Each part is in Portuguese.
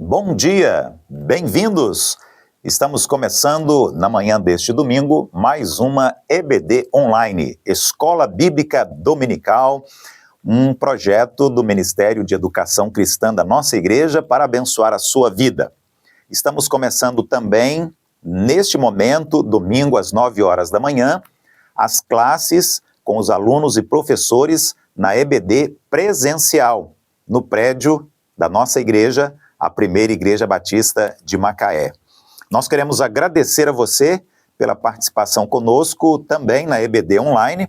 Bom dia, bem-vindos! Estamos começando na manhã deste domingo mais uma EBD Online, Escola Bíblica Dominical, um projeto do Ministério de Educação Cristã da nossa igreja para abençoar a sua vida. Estamos começando também, neste momento, domingo às 9 horas da manhã, as classes com os alunos e professores na EBD presencial, no prédio da nossa igreja, a Primeira Igreja Batista de Macaé. Nós queremos agradecer a você pela participação conosco também na EBD Online,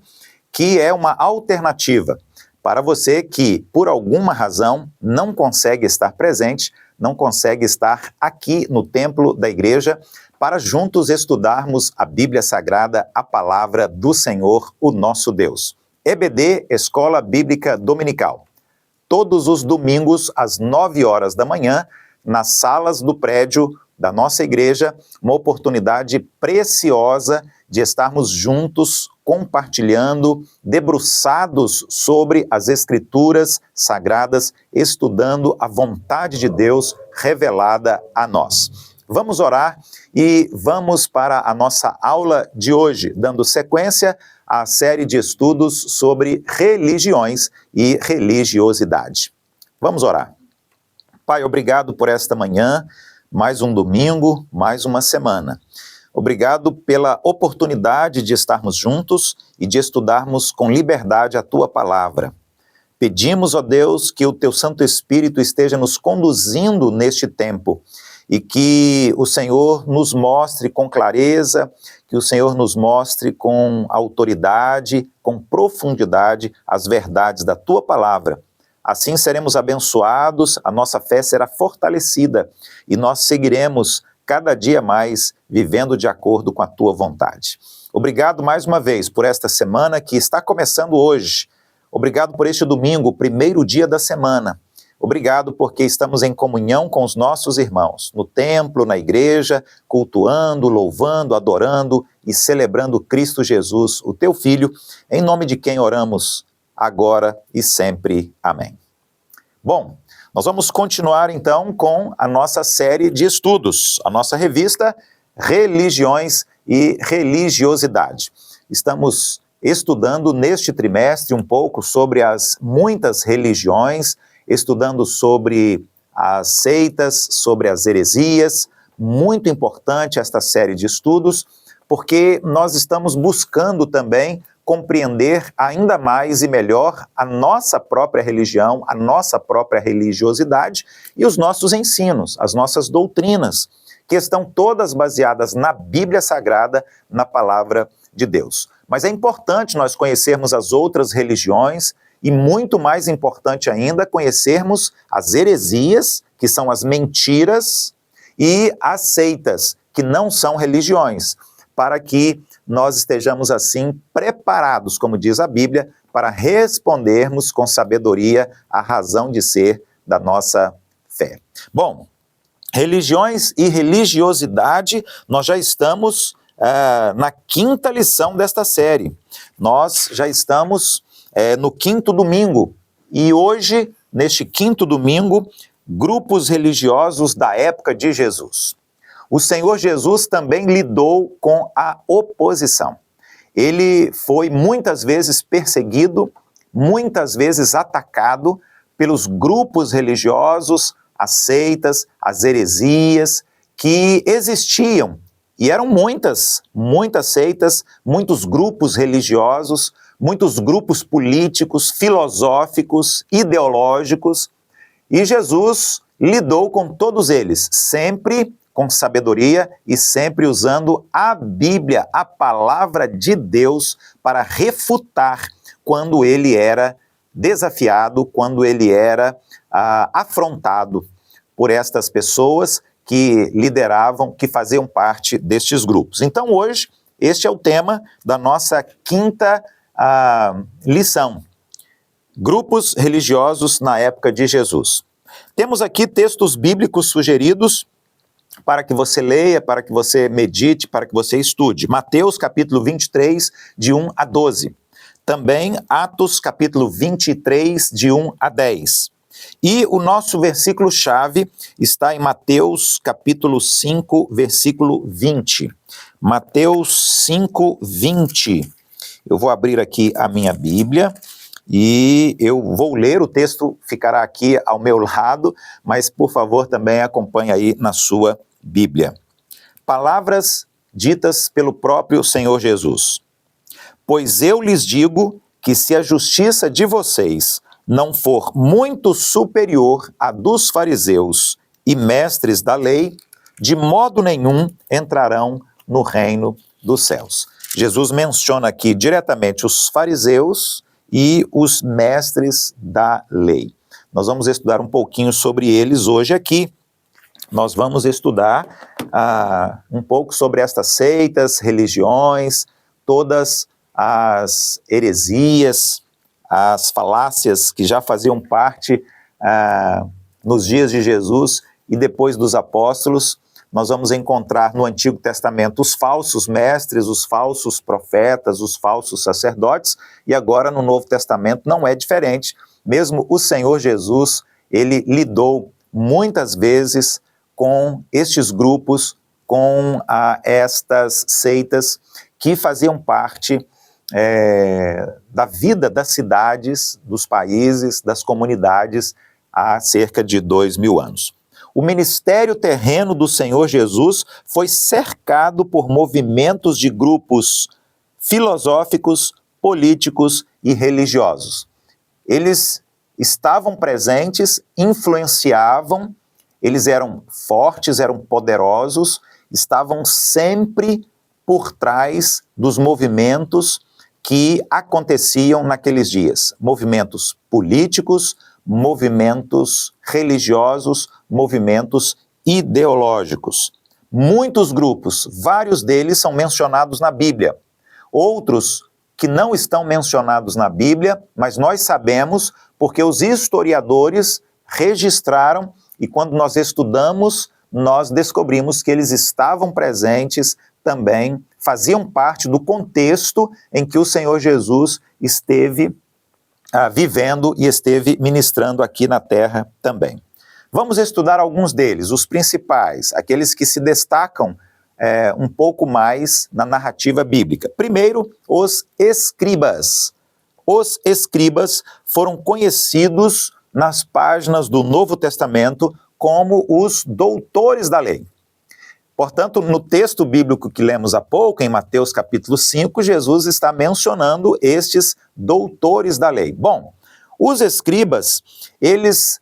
que é uma alternativa para você que, por alguma razão, não consegue estar presente, não consegue estar aqui no templo da igreja, para juntos estudarmos a Bíblia Sagrada, a palavra do Senhor, o nosso Deus. EBD, Escola Bíblica Dominical. Todos os domingos, às 9 horas da manhã, nas salas do prédio da nossa igreja, uma oportunidade preciosa de estarmos juntos, compartilhando, debruçados sobre as Escrituras Sagradas, estudando a vontade de Deus revelada a nós. Vamos orar e vamos para a nossa aula de hoje, dando sequência à série de estudos sobre religiões e religiosidade. Vamos orar. Pai, obrigado por esta manhã, mais um domingo, mais uma semana. Obrigado pela oportunidade de estarmos juntos e de estudarmos com liberdade a Tua palavra. Pedimos, ó Deus, que o Teu Santo Espírito esteja nos conduzindo neste tempo e que o Senhor nos mostre com clareza, que o Senhor nos mostre com autoridade, com profundidade, as verdades da Tua palavra. Assim seremos abençoados, a nossa fé será fortalecida e nós seguiremos cada dia mais vivendo de acordo com a Tua vontade. Obrigado mais uma vez por esta semana que está começando hoje. Obrigado por este domingo, o primeiro dia da semana. Obrigado porque estamos em comunhão com os nossos irmãos, no templo, na igreja, cultuando, louvando, adorando e celebrando Cristo Jesus, o Teu Filho, em nome de quem oramos agora e sempre. Amém. Bom, nós vamos continuar então com a nossa série de estudos, a nossa revista Religiões e Religiosidade. Estamos estudando neste trimestre um pouco sobre as muitas religiões, estudando sobre as seitas, sobre as heresias. Muito importante esta série de estudos, porque nós estamos buscando também compreender ainda mais e melhor a nossa própria religião, a nossa própria religiosidade e os nossos ensinos, as nossas doutrinas, que estão todas baseadas na Bíblia Sagrada, na Palavra de Deus. Mas é importante nós conhecermos as outras religiões e muito mais importante ainda conhecermos as heresias, que são as mentiras, e as seitas, que não são religiões, para que nós estejamos assim preparados, como diz a Bíblia, para respondermos com sabedoria à razão de ser da nossa fé. Bom, religiões e religiosidade, nós já estamos na quinta lição desta série. Nós já estamos no quinto domingo, e hoje, neste quinto domingo, grupos religiosos da época de Jesus. O Senhor Jesus também lidou com a oposição. Ele foi muitas vezes perseguido, muitas vezes atacado pelos grupos religiosos, as seitas, as heresias que existiam. E eram muitas seitas, muitos grupos religiosos, muitos grupos políticos, filosóficos, ideológicos. E Jesus lidou com todos eles, sempre com sabedoria e sempre usando a Bíblia, a palavra de Deus, para refutar quando ele era desafiado, quando ele era afrontado por estas pessoas que lideravam, que faziam parte destes grupos. Então hoje, este é o tema da nossa quinta lição. Grupos religiosos na época de Jesus. Temos aqui textos bíblicos sugeridos para que você leia, para que você medite, para que você estude. Mateus capítulo 23, de 1 a 12. Também Atos capítulo 23, de 1 a 10. E o nosso versículo-chave está em Mateus capítulo 5, versículo 20. Mateus 5, 20. Eu vou abrir aqui a minha Bíblia e eu vou ler, o texto ficará aqui ao meu lado, mas por favor também acompanhe aí na sua Bíblia. Palavras ditas pelo próprio Senhor Jesus. Pois eu lhes digo que se a justiça de vocês não for muito superior à dos fariseus e mestres da lei, de modo nenhum entrarão no reino dos céus. Jesus menciona aqui diretamente os fariseus e os mestres da lei. Nós vamos estudar um pouquinho sobre eles hoje aqui. Nós vamos estudar um pouco sobre estas seitas, religiões, todas as heresias, as falácias que já faziam parte nos dias de Jesus e depois dos apóstolos. Nós vamos encontrar no Antigo Testamento os falsos mestres, os falsos profetas, os falsos sacerdotes, e agora no Novo Testamento não é diferente. Mesmo o Senhor Jesus, ele lidou muitas vezes com estes grupos, com estas seitas que faziam parte da vida das cidades, dos países, das comunidades há cerca de 2000 anos. O ministério terreno do Senhor Jesus foi cercado por movimentos de grupos filosóficos, políticos e religiosos. Eles estavam presentes, influenciavam, eles eram fortes, eram poderosos, estavam sempre por trás dos movimentos que aconteciam naqueles dias. Movimentos políticos, movimentos religiosos, movimentos ideológicos. Muitos grupos, vários deles são mencionados na Bíblia. Outros que não estão mencionados na Bíblia, mas nós sabemos porque os historiadores registraram e quando nós estudamos, nós descobrimos que eles estavam presentes também, faziam parte do contexto em que o Senhor Jesus esteve vivendo e esteve ministrando aqui na terra também. Vamos estudar alguns deles, os principais, aqueles que se destacam um pouco mais na narrativa bíblica. Primeiro, os escribas. Os escribas foram conhecidos nas páginas do Novo Testamento como os doutores da lei. Portanto, no texto bíblico que lemos há pouco, em Mateus capítulo 5, Jesus está mencionando estes doutores da lei. Bom, os escribas, eles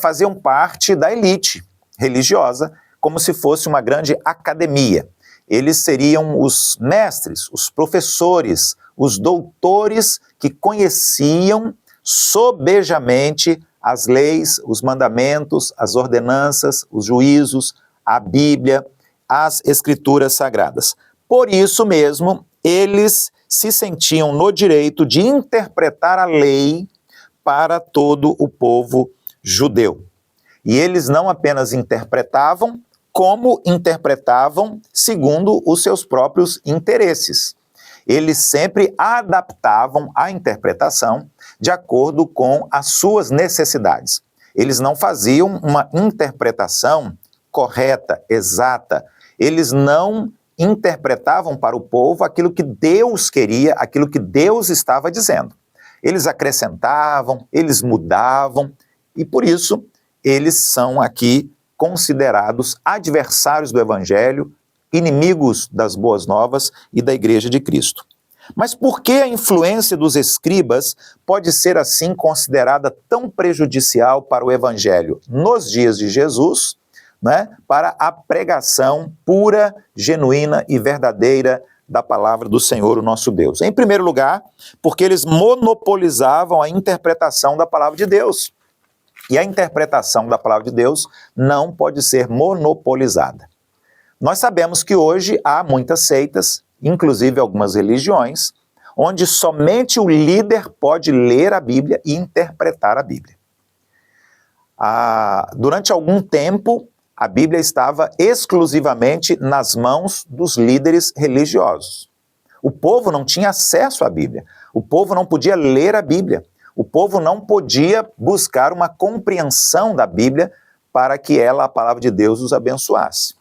faziam parte da elite religiosa, como se fosse uma grande academia. Eles seriam os mestres, os professores, os doutores que conheciam sobejamente as leis, os mandamentos, as ordenanças, os juízos, a Bíblia, as Escrituras Sagradas. Por isso mesmo, eles se sentiam no direito de interpretar a lei para todo o povo judeu. E eles não apenas interpretavam, como interpretavam segundo os seus próprios interesses. Eles sempre adaptavam a interpretação de acordo com as suas necessidades. Eles não faziam uma interpretação correta, exata. Eles não interpretavam para o povo aquilo que Deus queria, aquilo que Deus estava dizendo. Eles acrescentavam, eles mudavam, e por isso eles são aqui considerados adversários do Evangelho, inimigos das boas novas e da Igreja de Cristo. Mas por que a influência dos escribas pode ser assim considerada tão prejudicial para o Evangelho nos dias de Jesus, né, para a pregação pura, genuína e verdadeira da palavra do Senhor, o nosso Deus? Em primeiro lugar, porque eles monopolizavam a interpretação da palavra de Deus. E a interpretação da palavra de Deus não pode ser monopolizada. Nós sabemos que hoje há muitas seitas, inclusive algumas religiões, onde somente o líder pode ler a Bíblia e interpretar a Bíblia. Durante algum tempo, a Bíblia estava exclusivamente nas mãos dos líderes religiosos. O povo não tinha acesso à Bíblia, o povo não podia ler a Bíblia. O povo não podia buscar uma compreensão da Bíblia para que ela, a palavra de Deus, os abençoasse.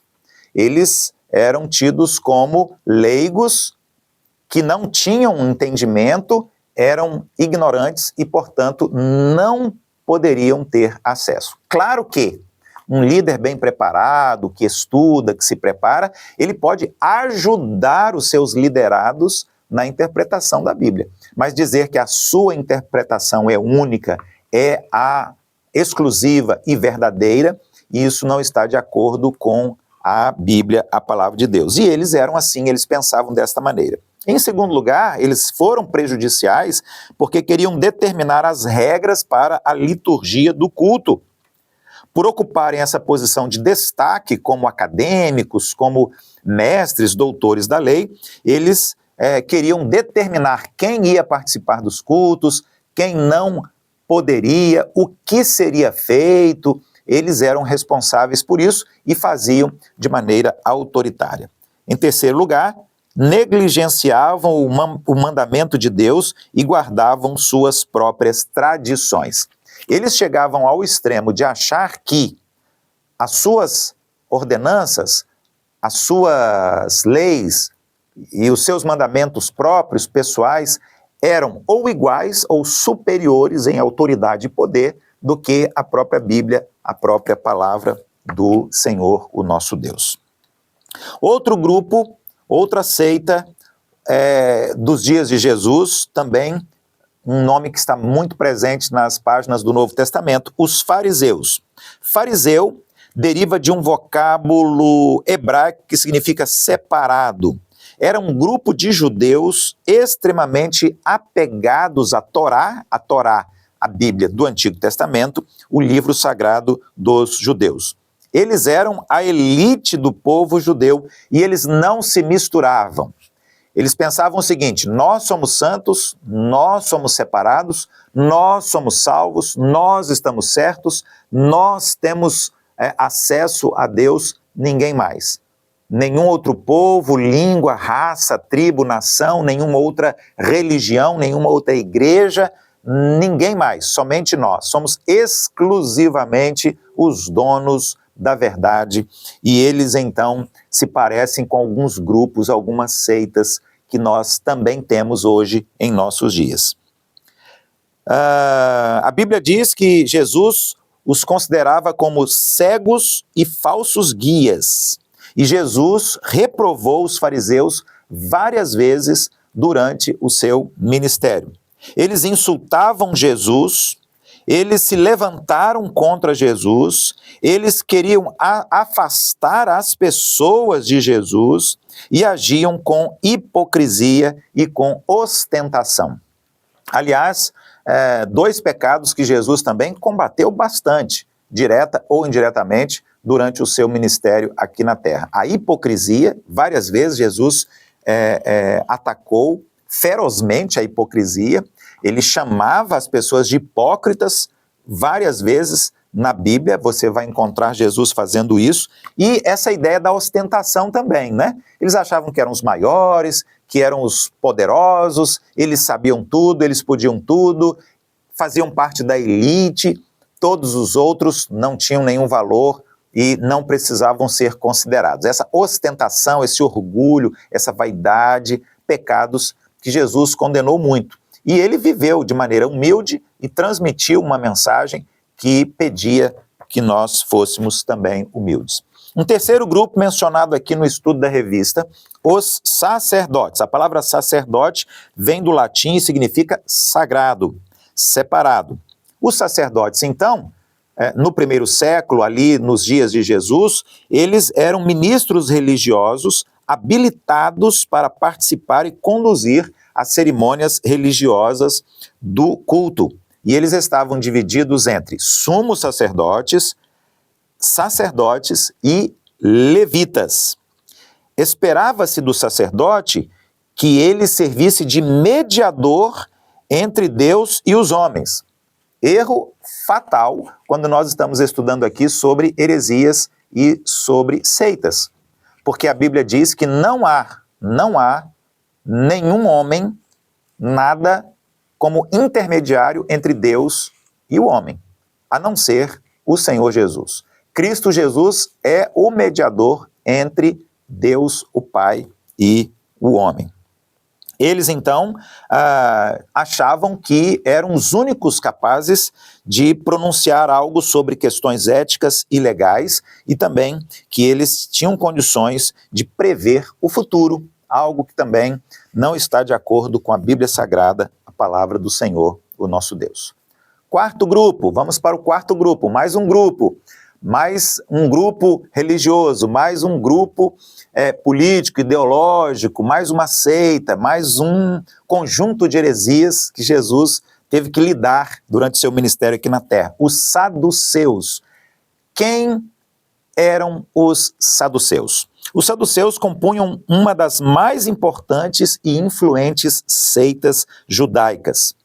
Eles eram tidos como leigos que não tinham entendimento, eram ignorantes e, portanto, não poderiam ter acesso. Claro que um líder bem preparado, que estuda, que se prepara, ele pode ajudar os seus liderados na interpretação da Bíblia. Mas dizer que a sua interpretação é única, é a exclusiva e verdadeira, isso não está de acordo com a Bíblia, a palavra de Deus. E eles eram assim, eles pensavam desta maneira. Em segundo lugar, eles foram prejudiciais porque queriam determinar as regras para a liturgia do culto. Por ocuparem essa posição de destaque como acadêmicos, como mestres, doutores da lei, eles queriam determinar quem ia participar dos cultos, quem não poderia, o que seria feito. Eles eram responsáveis por isso e faziam de maneira autoritária. Em terceiro lugar, negligenciavam o mandamento de Deus e guardavam suas próprias tradições. Eles chegavam ao extremo de achar que as suas ordenanças, as suas leis e os seus mandamentos próprios, pessoais, eram ou iguais ou superiores em autoridade e poder do que a própria Bíblia, a própria palavra do Senhor, o nosso Deus. Outro grupo, outra seita dos dias de Jesus, também um nome que está muito presente nas páginas do Novo Testamento, os fariseus. Fariseu deriva de um vocábulo hebraico que significa separado. Era um grupo de judeus extremamente apegados à Torá, a Bíblia do Antigo Testamento, o livro sagrado dos judeus. Eles eram a elite do povo judeu e eles não se misturavam. Eles pensavam o seguinte: nós somos santos, nós somos separados, nós somos salvos, nós estamos certos, nós temos acesso a Deus, ninguém mais. Nenhum outro povo, língua, raça, tribo, nação, nenhuma outra religião, nenhuma outra igreja, ninguém mais, somente nós. Somos exclusivamente os donos da verdade, e eles então se parecem com alguns grupos, algumas seitas que nós também temos hoje em nossos dias. A Bíblia diz que Jesus os considerava como cegos e falsos guias, e Jesus reprovou os fariseus várias vezes durante o seu ministério. Eles insultavam Jesus, eles se levantaram contra Jesus, eles queriam afastar as pessoas de Jesus e agiam com hipocrisia e com ostentação. Aliás, dois pecados que Jesus também combateu bastante, direta ou indiretamente, durante o seu ministério aqui na terra. A hipocrisia, várias vezes Jesus atacou ferozmente a hipocrisia. Ele chamava as pessoas de hipócritas várias vezes na Bíblia, você vai encontrar Jesus fazendo isso, e essa ideia da ostentação também, né? Eles achavam que eram os maiores, que eram os poderosos, eles sabiam tudo, eles podiam tudo, faziam parte da elite, todos os outros não tinham nenhum valor e não precisavam ser considerados. Essa ostentação, esse orgulho, essa vaidade, pecados que Jesus condenou muito. E ele viveu de maneira humilde e transmitiu uma mensagem que pedia que nós fôssemos também humildes. Um terceiro grupo mencionado aqui no estudo da revista, os sacerdotes. A palavra sacerdote vem do latim e significa sagrado, separado. Os sacerdotes, então, no primeiro século, ali nos dias de Jesus, eles eram ministros religiosos habilitados para participar e conduzir as cerimônias religiosas do culto. E eles estavam divididos entre sumos sacerdotes, sacerdotes e levitas. Esperava-se do sacerdote que ele servisse de mediador entre Deus e os homens. Erro fatal quando nós estamos estudando aqui sobre heresias e sobre seitas. Porque a Bíblia diz que não há nenhum homem, nada como intermediário entre Deus e o homem, a não ser o Senhor Jesus. Cristo Jesus é o mediador entre Deus, o Pai, e o homem. Eles, então, achavam que eram os únicos capazes de pronunciar algo sobre questões éticas e legais e também que eles tinham condições de prever o futuro, algo que também não está de acordo com a Bíblia Sagrada, a palavra do Senhor, o nosso Deus. Quarto grupo, vamos para o quarto grupo, mais um grupo religioso, mais um grupo político, ideológico, mais uma seita, mais um conjunto de heresias que Jesus teve que lidar durante seu ministério aqui na Terra. Os saduceus. Quem eram os saduceus? Os saduceus compunham uma das mais importantes e influentes seitas judaicas.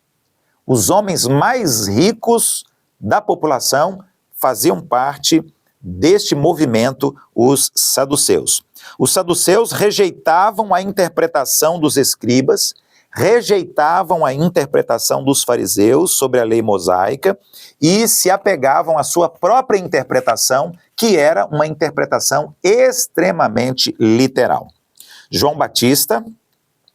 Os homens mais ricos da população faziam parte deste movimento, os saduceus. Os saduceus rejeitavam a interpretação dos escribas, rejeitavam a interpretação dos fariseus sobre a lei mosaica e se apegavam à sua própria interpretação, que era uma interpretação extremamente literal. João Batista,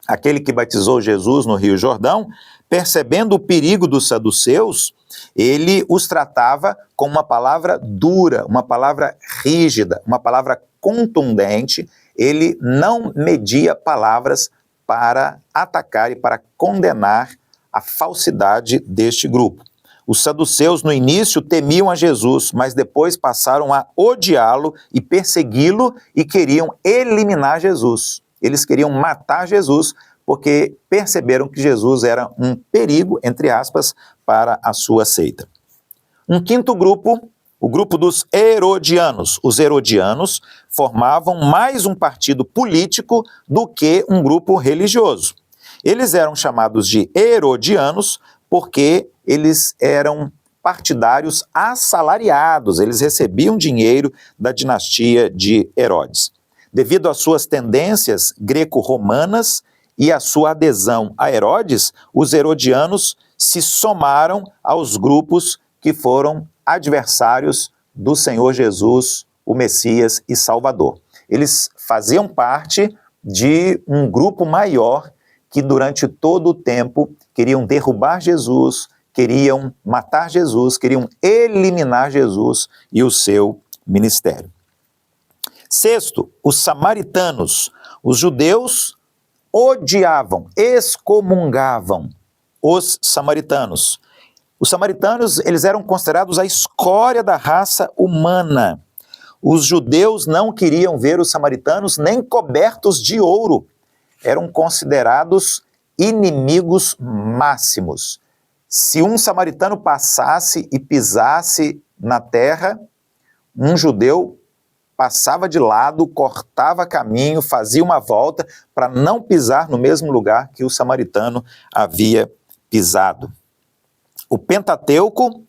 aquele que batizou Jesus no Rio Jordão, percebendo o perigo dos saduceus, ele os tratava com uma palavra dura, uma palavra rígida, uma palavra contundente. Ele não media palavras para atacar e para condenar a falsidade deste grupo. Os saduceus no início temiam a Jesus, mas depois passaram a odiá-lo e persegui-lo e queriam eliminar Jesus. Eles queriam matar Jesus porque perceberam que Jesus era um perigo, entre aspas, para a sua seita. Um quinto grupo, o grupo dos herodianos. Os herodianos formavam mais um partido político do que um grupo religioso. Eles eram chamados de herodianos porque eles eram partidários assalariados, eles recebiam dinheiro da dinastia de Herodes. Devido às suas tendências greco-romanas e à sua adesão a Herodes, os herodianos se somaram aos grupos que foram adversários do Senhor Jesus, o Messias e Salvador. Eles faziam parte de um grupo maior que durante todo o tempo queriam derrubar Jesus, queriam matar Jesus, queriam eliminar Jesus e o seu ministério. Sexto, os samaritanos. Os judeus odiavam, excomungavam os samaritanos. Os samaritanos, eles eram considerados a escória da raça humana. Os judeus não queriam ver os samaritanos nem cobertos de ouro. Eram considerados inimigos máximos. Se um samaritano passasse e pisasse na terra, um judeu passava de lado, cortava caminho, fazia uma volta para não pisar no mesmo lugar que o samaritano havia pisado. O Pentateuco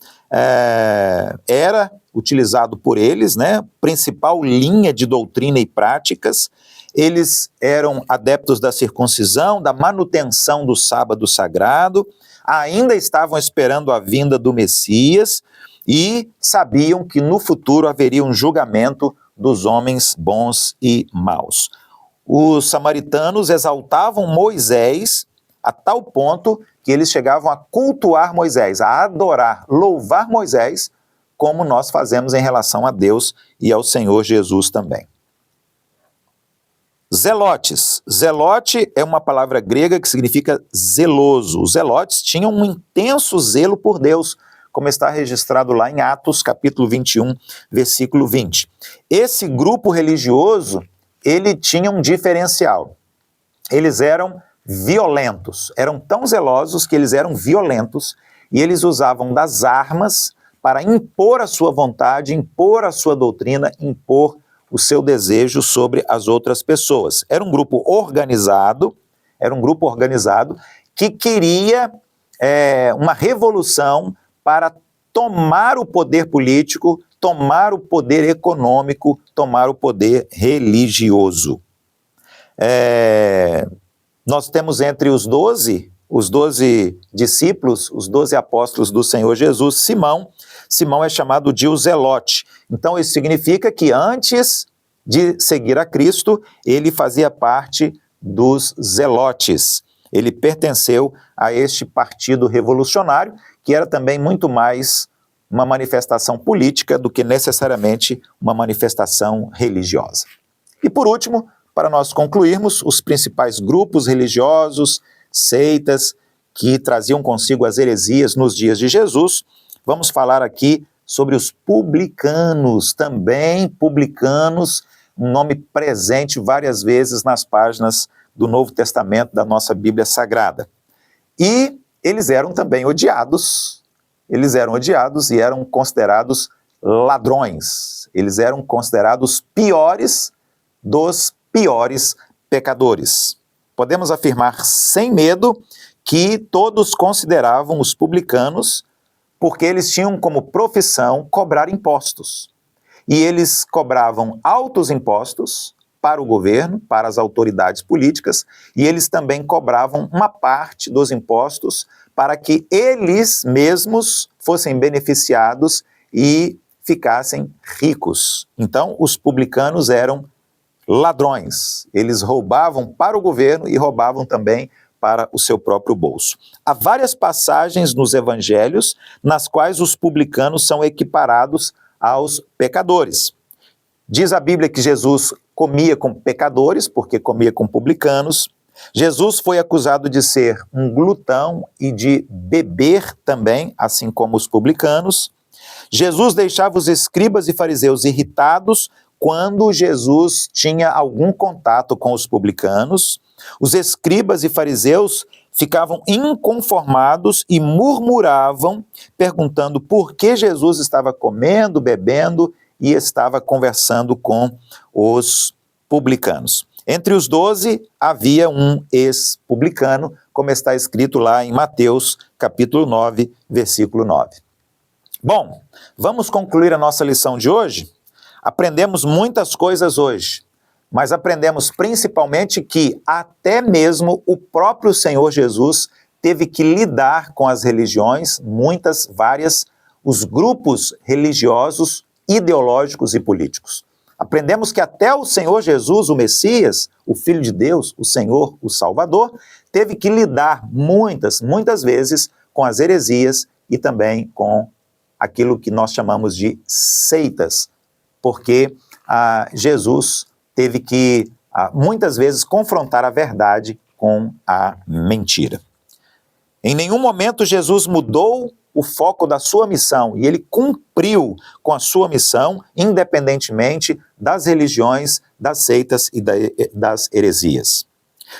era utilizado por eles, né? Principal linha de doutrina e práticas. Eles eram adeptos da circuncisão, da manutenção do sábado sagrado, ainda estavam esperando a vinda do Messias e sabiam que no futuro haveria um julgamento dos homens bons e maus. Os samaritanos exaltavam Moisés a tal ponto que eles chegavam a cultuar Moisés, a adorar, louvar Moisés, como nós fazemos em relação a Deus e ao Senhor Jesus também. Zelotes. Zelote é uma palavra grega que significa zeloso. Os zelotes tinham um intenso zelo por Deus, como está registrado lá em Atos, capítulo 21, versículo 20. Esse grupo religioso, ele tinha um diferencial. Eles eram violentos, eram tão zelosos que eles eram violentos e eles usavam das armas para impor a sua vontade, impor a sua doutrina, impor o seu desejo sobre as outras pessoas. Era um grupo organizado que queria uma revolução para tomar o poder político, tomar o poder econômico, tomar o poder religioso. Nós temos entre os 12 os 12 discípulos, os 12 apóstolos do Senhor Jesus, Simão é chamado de o Zelote. Então isso significa que antes de seguir a Cristo, ele fazia parte dos Zelotes. Ele pertenceu a este partido revolucionário, que era também muito mais uma manifestação política do que necessariamente uma manifestação religiosa. E por último, para nós concluirmos, os principais grupos religiosos, seitas, que traziam consigo as heresias nos dias de Jesus, vamos falar aqui sobre os publicanos, também publicanos, um nome presente várias vezes nas páginas do Novo Testamento da nossa Bíblia Sagrada. E eles eram também odiados, e eram considerados ladrões, eles eram considerados piores dos piores pecadores. Podemos afirmar sem medo que todos consideravam os publicanos porque eles tinham como profissão cobrar impostos. E eles cobravam altos impostos para o governo, para as autoridades políticas, e eles também cobravam uma parte dos impostos para que eles mesmos fossem beneficiados e ficassem ricos. Então, os publicanos eram ladrões. Eles roubavam para o governo e roubavam também para o seu próprio bolso. Há várias passagens nos evangelhos nas quais os publicanos são equiparados aos pecadores. Diz a Bíblia que Jesus comia com pecadores, porque comia com publicanos. Jesus foi acusado de ser um glutão e de beber também, assim como os publicanos. Jesus deixava os escribas e fariseus irritados quando Jesus tinha algum contato com os publicanos. Os escribas e fariseus ficavam inconformados e murmuravam, perguntando por que Jesus estava comendo, bebendo e estava conversando com os publicanos. Entre os 12 havia um ex-publicano, como está escrito lá em Mateus, capítulo 9, versículo 9. Bom, vamos concluir a nossa lição de hoje? Aprendemos muitas coisas hoje, mas aprendemos principalmente que até mesmo o próprio Senhor Jesus teve que lidar com as religiões, muitas, várias, os grupos religiosos, ideológicos e políticos. Aprendemos que até o Senhor Jesus, o Messias, o Filho de Deus, o Senhor, o Salvador, teve que lidar muitas vezes com as heresias e também com aquilo que nós chamamos de seitas, porque Jesus teve que, muitas vezes, confrontar a verdade com a mentira. Em nenhum momento Jesus mudou o foco da sua missão e ele cumpriu com a sua missão, independentemente das religiões, das seitas e das heresias.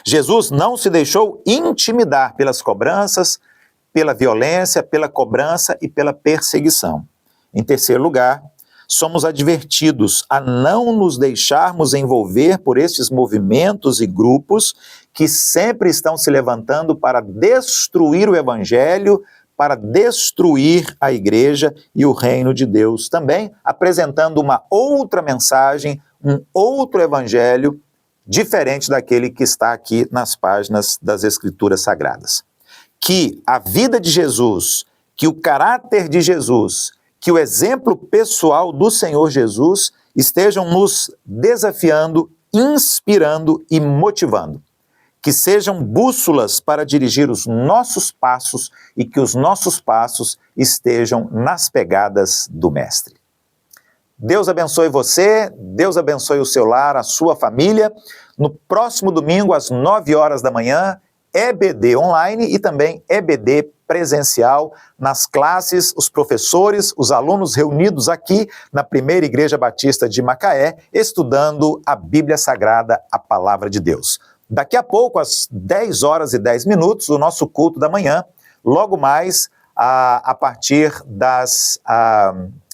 Jesus não se deixou intimidar pelas cobranças, pela violência, pela cobrança e pela perseguição. Em terceiro lugar, somos advertidos a não nos deixarmos envolver por estes movimentos e grupos que sempre estão se levantando para destruir o evangelho, para destruir a igreja e o reino de Deus, também apresentando uma outra mensagem, um outro evangelho diferente daquele que está aqui nas páginas das Escrituras Sagradas. Que a vida de Jesus, que o caráter de Jesus, que o exemplo pessoal do Senhor Jesus estejam nos desafiando, inspirando e motivando. Que sejam bússolas para dirigir os nossos passos e que os nossos passos estejam nas pegadas do Mestre. Deus abençoe você, Deus abençoe o seu lar, a sua família. No próximo domingo, às 9 horas da manhã, EBD online e também EBD presencial nas classes, os professores, os alunos reunidos aqui na Primeira Igreja Batista de Macaé, estudando a Bíblia Sagrada, a Palavra de Deus. Daqui a pouco, às 10 horas e 10 minutos, o nosso culto da manhã, logo mais, a partir das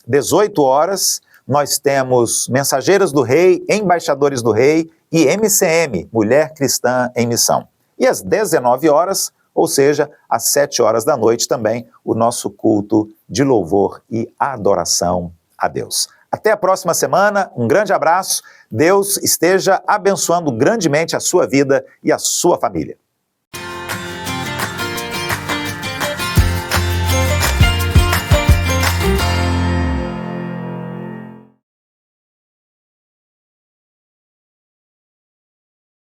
18 horas, nós temos Mensageiras do Rei, Embaixadores do Rei e MCM, Mulher Cristã em Missão. E às 19 horas, ou seja, às 7 horas da noite também, o nosso culto de louvor e adoração a Deus. Até a próxima semana, um grande abraço, Deus esteja abençoando grandemente a sua vida e a sua família.